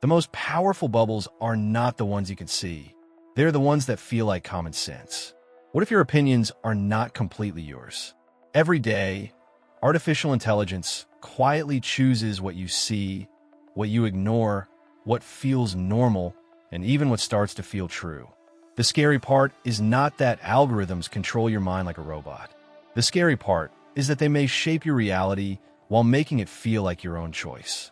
The most powerful bubbles are not the ones you can see. They're the ones that feel like common sense. What if your opinions are not completely yours? Every day, artificial intelligence quietly chooses what you see, what you ignore, what feels normal, and even what starts to feel true. The scary part is not that algorithms control your mind like a robot. The scary part is that they may shape your reality while making it feel like your own choice.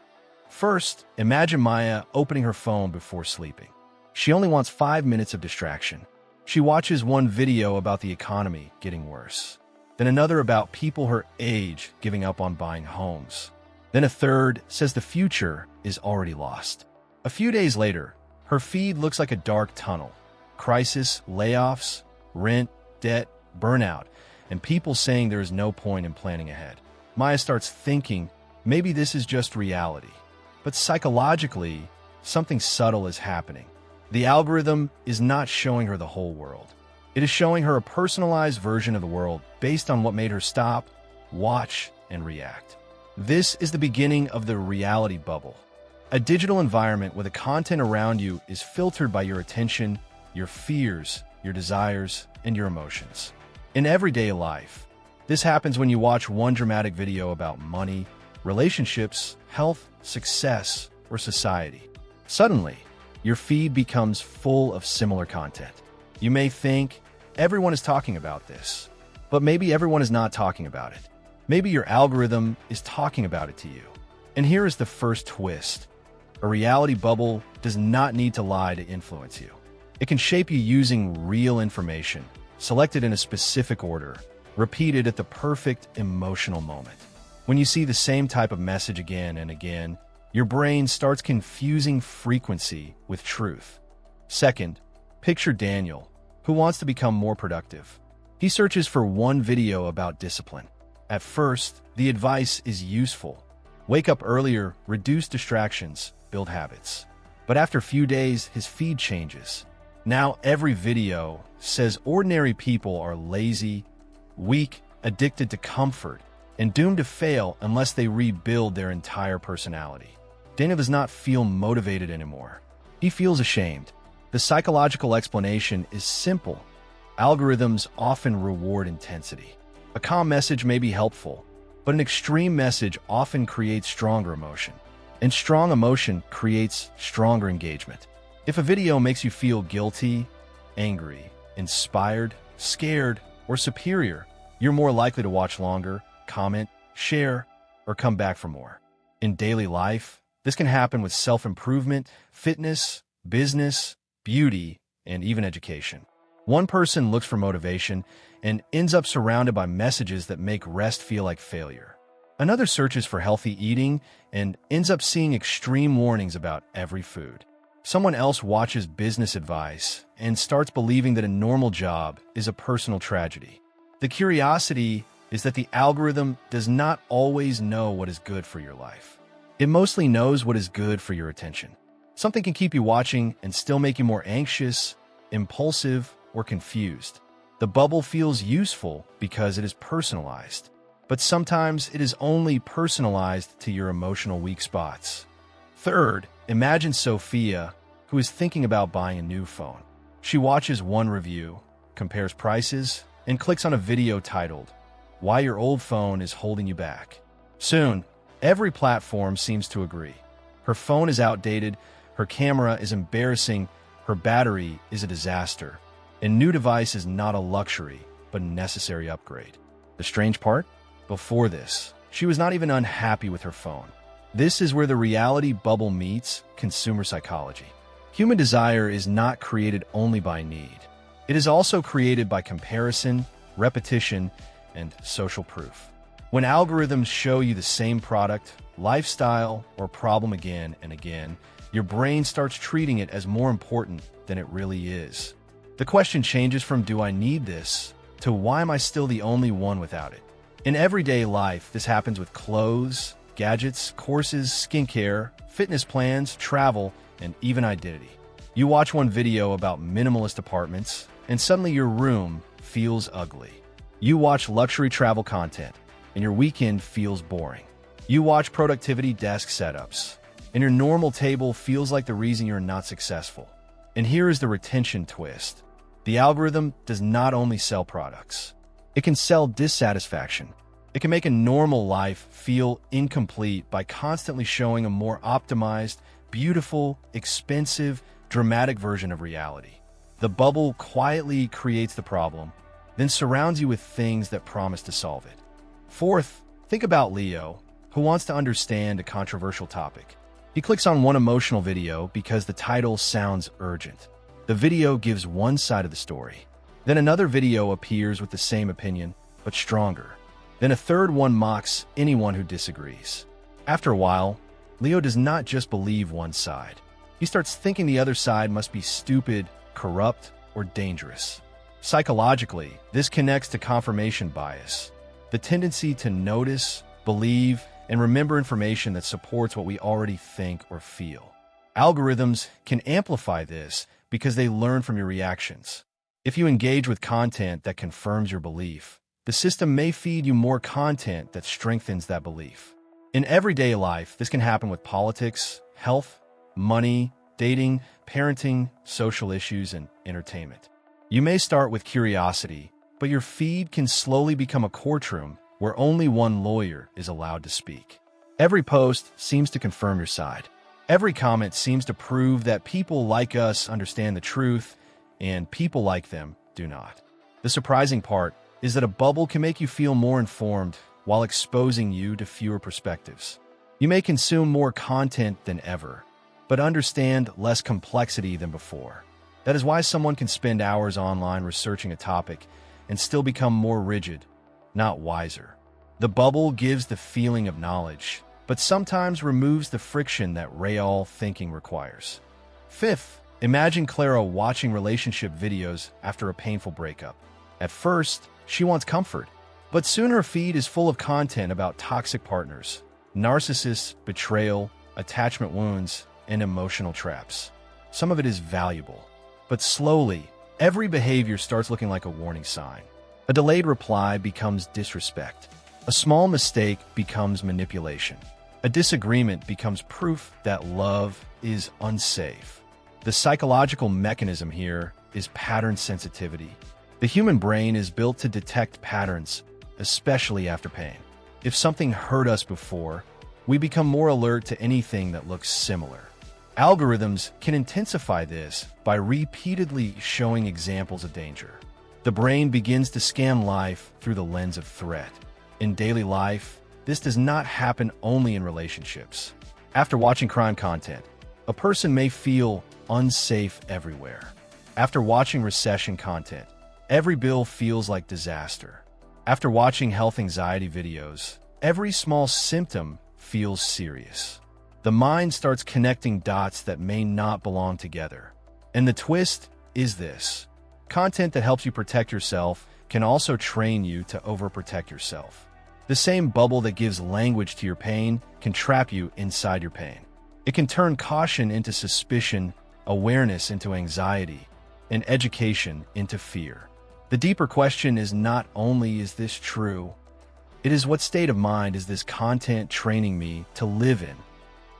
First, imagine Maya opening her phone before sleeping. She only wants 5 minutes of distraction. She watches one video about the economy getting worse, then another about people her age giving up on buying homes. Then a third says the future is already lost. A few days later, her feed looks like a dark tunnel. Crisis, layoffs, rent, debt, burnout, and people saying there is no point in planning ahead. Maya starts thinking, maybe this is just reality. But psychologically, something subtle is happening. The algorithm is not showing her the whole world. It is showing her a personalized version of the world based on what made her stop, watch, and react. This is the beginning of the reality bubble. A digital environment where the content around you is filtered by your attention, your fears, your desires, and your emotions. In everyday life, this happens when you watch one dramatic video about money, relationships, health, success, or society. Suddenly, your feed becomes full of similar content. You may think, everyone is talking about this, but maybe everyone is not talking about it. Maybe your algorithm is talking about it to you. And here is the first twist. A reality bubble does not need to lie to influence you. It can shape you using real information, selected in a specific order, repeated at the perfect emotional moment. When you see the same type of message again and again, your brain starts confusing frequency with truth. Second, picture Daniel, who wants to become more productive. He searches for one video about discipline. At first, the advice is useful. Wake up earlier, reduce distractions, build habits. But after a few days, his feed changes. Now every video says ordinary people are lazy, weak, addicted to comfort, and doomed to fail unless they rebuild their entire personality. Daniel does not feel motivated anymore. He feels ashamed. The psychological explanation is simple. Algorithms often reward intensity. A calm message may be helpful, but an extreme message often creates stronger emotion. And strong emotion creates stronger engagement. If a video makes you feel guilty, angry, inspired, scared, or superior, you're more likely to watch longer, comment, share, or come back for more. In daily life, this can happen with self-improvement, fitness, business, beauty, and even education. One person looks for motivation and ends up surrounded by messages that make rest feel like failure. Another searches for healthy eating and ends up seeing extreme warnings about every food. Someone else watches business advice and starts believing that a normal job is a personal tragedy. The curiosity is that the algorithm does not always know what is good for your life. It mostly knows what is good for your attention. Something can keep you watching and still make you more anxious, impulsive, or confused. The bubble feels useful because it is personalized, but sometimes it is only personalized to your emotional weak spots. Third, imagine Sophia, who is thinking about buying a new phone. She watches one review, compares prices, and clicks on a video titled, "Why Your Old Phone is Holding You Back." Soon, every platform seems to agree. Her phone is outdated, her camera is embarrassing, her battery is a disaster. A new device is not a luxury, but a necessary upgrade. The strange part? Before this, she was not even unhappy with her phone. This is where the reality bubble meets consumer psychology. Human desire is not created only by need. It is also created by comparison, repetition, and social proof. When algorithms show you the same product, lifestyle, or problem again and again, your brain starts treating it as more important than it really is. The question changes from "do I need this?" to "why am I still the only one without it?" In everyday life, this happens with clothes, gadgets, courses, skincare, fitness plans, travel, and even identity. You watch one video about minimalist apartments, and suddenly your room feels ugly. You watch luxury travel content, and your weekend feels boring. You watch productivity desk setups, and your normal table feels like the reason you're not successful. And here is the retention twist. The algorithm does not only sell products. It can sell dissatisfaction. It can make a normal life feel incomplete by constantly showing a more optimized, beautiful, expensive, dramatic version of reality. The bubble quietly creates the problem, then surrounds you with things that promise to solve it. Fourth, think about Leo, who wants to understand a controversial topic. He clicks on one emotional video because the title sounds urgent. The video gives one side of the story. Then another video appears with the same opinion, but stronger. Then a third one mocks anyone who disagrees. After a while, Leo does not just believe one side. He starts thinking the other side must be stupid, corrupt, or dangerous. Psychologically, this connects to confirmation bias, the tendency to notice, believe, and remember information that supports what we already think or feel. Algorithms can amplify this because they learn from your reactions. If you engage with content that confirms your belief, the system may feed you more content that strengthens that belief. In everyday life, this can happen with politics, health, money, dating, parenting, social issues, and entertainment. You may start with curiosity, but your feed can slowly become a courtroom where only one lawyer is allowed to speak. Every post seems to confirm your side. Every comment seems to prove that people like us understand the truth, and people like them do not. The surprising part is that a bubble can make you feel more informed while exposing you to fewer perspectives. You may consume more content than ever, but understand less complexity than before. That is why someone can spend hours online researching a topic and still become more rigid, not wiser. The bubble gives the feeling of knowledge, but sometimes removes the friction that real thinking requires. Fifth, imagine Clara watching relationship videos after a painful breakup. At first, she wants comfort, but soon her feed is full of content about toxic partners, narcissists, betrayal, attachment wounds, and emotional traps. Some of it is valuable, but slowly, every behavior starts looking like a warning sign. A delayed reply becomes disrespect. A small mistake becomes manipulation. A disagreement becomes proof that love is unsafe. The psychological mechanism here is pattern sensitivity. The human brain is built to detect patterns, especially after pain. If something hurt us before, we become more alert to anything that looks similar. Algorithms can intensify this by repeatedly showing examples of danger. The brain begins to scan life through the lens of threat. In daily life, this does not happen only in relationships. After watching crime content, a person may feel unsafe everywhere. After watching recession content, every bill feels like disaster. After watching health anxiety videos, every small symptom feels serious. The mind starts connecting dots that may not belong together. And the twist is this. Content that helps you protect yourself can also train you to overprotect yourself. The same bubble that gives language to your pain can trap you inside your pain. It can turn caution into suspicion, awareness into anxiety, and education into fear. The deeper question is not only is this true, it is what state of mind is this content training me to live in?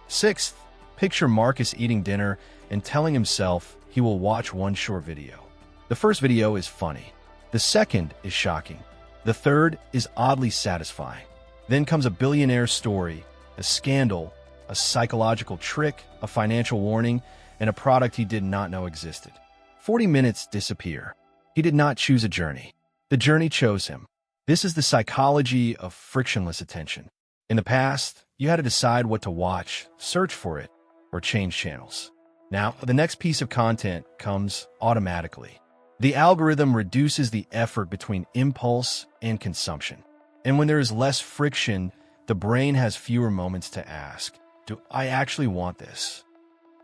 Sixth, picture Marcus eating dinner and telling himself he will watch one short video. The first video is funny. The second is shocking. The third is oddly satisfying. Then comes a billionaire's story, a scandal, a psychological trick, a financial warning, and a product he did not know existed. 40 minutes disappear. He did not choose a journey. The journey chose him. This is the psychology of frictionless attention. In the past, you had to decide what to watch, search for it, or change channels. Now, the next piece of content comes automatically. The algorithm reduces the effort between impulse and consumption. And when there is less friction, the brain has fewer moments to ask, do I actually want this?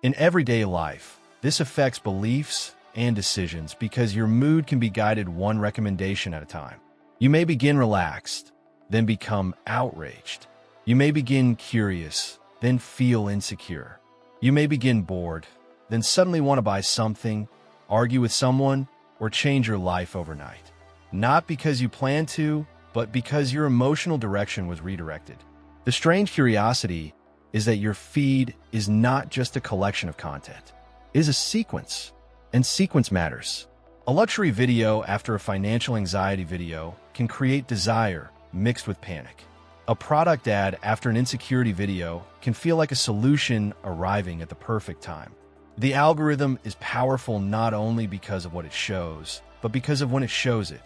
In everyday life, this affects beliefs and decisions because your mood can be guided one recommendation at a time. You may begin relaxed, then become outraged. You may begin curious, then feel insecure. You may begin bored, then suddenly want to buy something, argue with someone, or change your life overnight. Not because you planned to, but because your emotional direction was redirected. The strange curiosity is that your feed is not just a collection of content. It is a sequence, and sequence matters. A luxury video after a financial anxiety video can create desire mixed with panic. A product ad after an insecurity video can feel like a solution arriving at the perfect time. The algorithm is powerful not only because of what it shows, but because of when it shows it.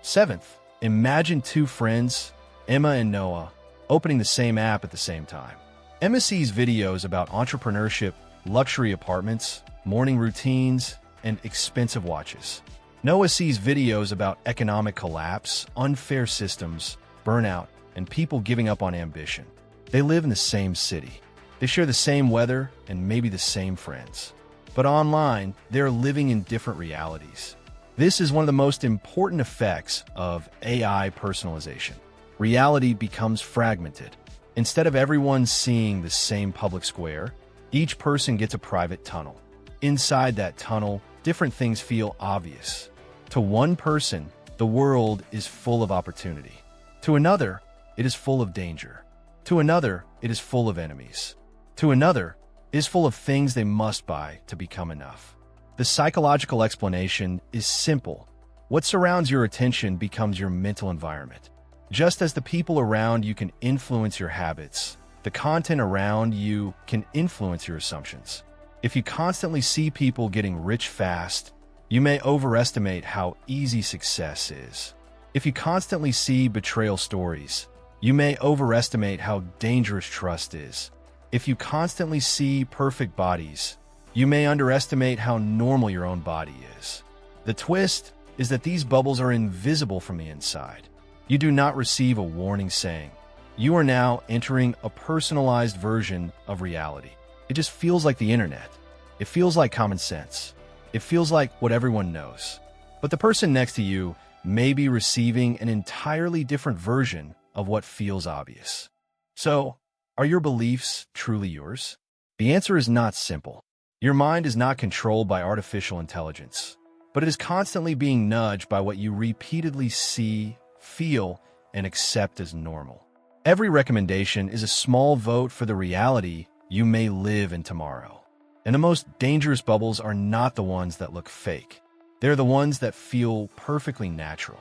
Seventh, imagine two friends, Emma and Noah, opening the same app at the same time. Emma sees videos about entrepreneurship, luxury apartments, morning routines, and expensive watches. Noah sees videos about economic collapse, unfair systems, burnout, and people giving up on ambition. They live in the same city. They share the same weather and maybe the same friends. But online, they're living in different realities. This is one of the most important effects of AI personalization. Reality becomes fragmented. Instead of everyone seeing the same public square, each person gets a private tunnel. Inside that tunnel, different things feel obvious. To one person, the world is full of opportunity. To another, it is full of danger. To another, it is full of enemies. To another, it is full of things they must buy to become enough. The psychological explanation is simple. What surrounds your attention becomes your mental environment. Just as the people around you can influence your habits, the content around you can influence your assumptions. If you constantly see people getting rich fast, you may overestimate how easy success is. If you constantly see betrayal stories, you may overestimate how dangerous trust is. If you constantly see perfect bodies, you may underestimate how normal your own body is. The twist is that these bubbles are invisible from the inside. You do not receive a warning saying, "You are now entering a personalized version of reality." It just feels like the internet. It feels like common sense. It feels like what everyone knows. But the person next to you may be receiving an entirely different version of what feels obvious. So, are your beliefs truly yours? The answer is not simple. Your mind is not controlled by artificial intelligence, but it is constantly being nudged by what you repeatedly see, feel, and accept as normal. Every recommendation is a small vote for the reality you may live in tomorrow. And the most dangerous bubbles are not the ones that look fake. They're the ones that feel perfectly natural.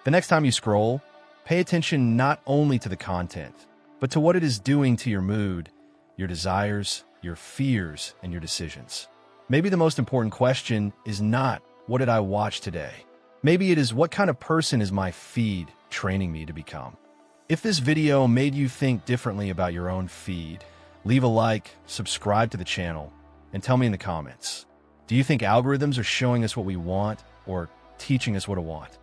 The next time you scroll, pay attention not only to the content, but to what it is doing to your mood, your desires, your fears, and your decisions. Maybe the most important question is not, what did I watch today? Maybe it is, what kind of person is my feed training me to become? If this video made you think differently about your own feed, leave a like, subscribe to the channel, and tell me in the comments. Do you think algorithms are showing us what we want or teaching us what to want?